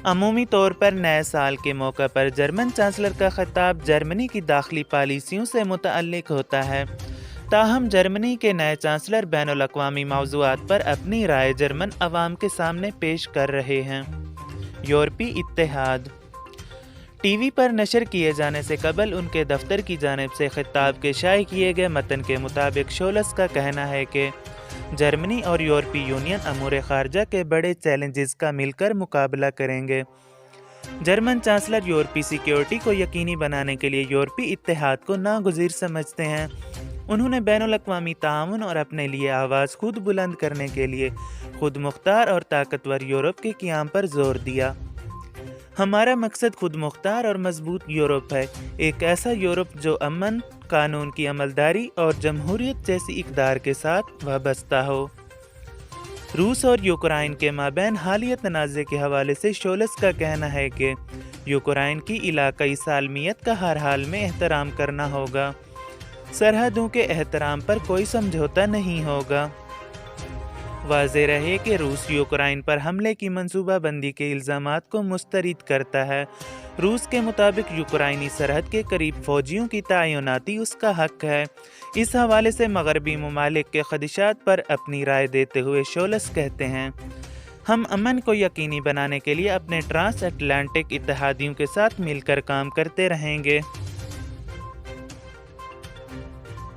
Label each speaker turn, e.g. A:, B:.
A: عمومی طور پر نئے سال کے موقع پر جرمن چانسلر کا خطاب جرمنی کی داخلی پالیسیوں سے متعلق ہوتا ہے۔ تاہم جرمنی کے نئے چانسلر بین الاقوامی موضوعات پر اپنی رائے جرمن عوام کے سامنے پیش کر رہے ہیں۔ یورپی اتحاد ٹی وی پر نشر کیے جانے سے قبل ان کے دفتر کی جانب سے خطاب کے شائع کیے گئے متن کے مطابق شولز کا کہنا ہے کہ جرمنی اور یورپی یونین امور خارجہ کے بڑے چیلنجز کا مل کر مقابلہ کریں گے۔ جرمن چانسلر یورپی سیکیورٹی کو یقینی بنانے کے لیے یورپی اتحاد کو ناگزیر سمجھتے ہیں۔ انہوں نے بین الاقوامی تعاون اور اپنے لیے آواز خود بلند کرنے کے لیے خود مختار اور طاقتور یورپ کے قیام پر زور دیا۔ ہمارا مقصد خود مختار اور مضبوط یورپ ہے، ایک ایسا یورپ جو امن، قانون کی عملداری اور جمہوریت جیسی اقدار کے ساتھ وابستہ ہو۔ روس اور یوکرائن کے مابین حالیہ تنازع کے حوالے سے شولز کا کہنا ہے کہ یوکرائن کی علاقائی سالمیت کا ہر حال میں احترام کرنا ہوگا، سرحدوں کے احترام پر کوئی سمجھوتا نہیں ہوگا۔ واضح رہے کہ روس یوکرائن پر حملے کی منصوبہ بندی کے الزامات کو مسترد کرتا ہے۔ روس کے مطابق یوکرائنی سرحد کے قریب فوجیوں کی تعیناتی اس کا حق ہے۔ اس حوالے سے مغربی ممالک کے خدشات پر اپنی رائے دیتے ہوئے شولز کہتے ہیں، ہم امن کو یقینی بنانے کے لیے اپنے ٹرانس اٹلانٹک اتحادیوں کے ساتھ مل کر کام کرتے رہیں گے۔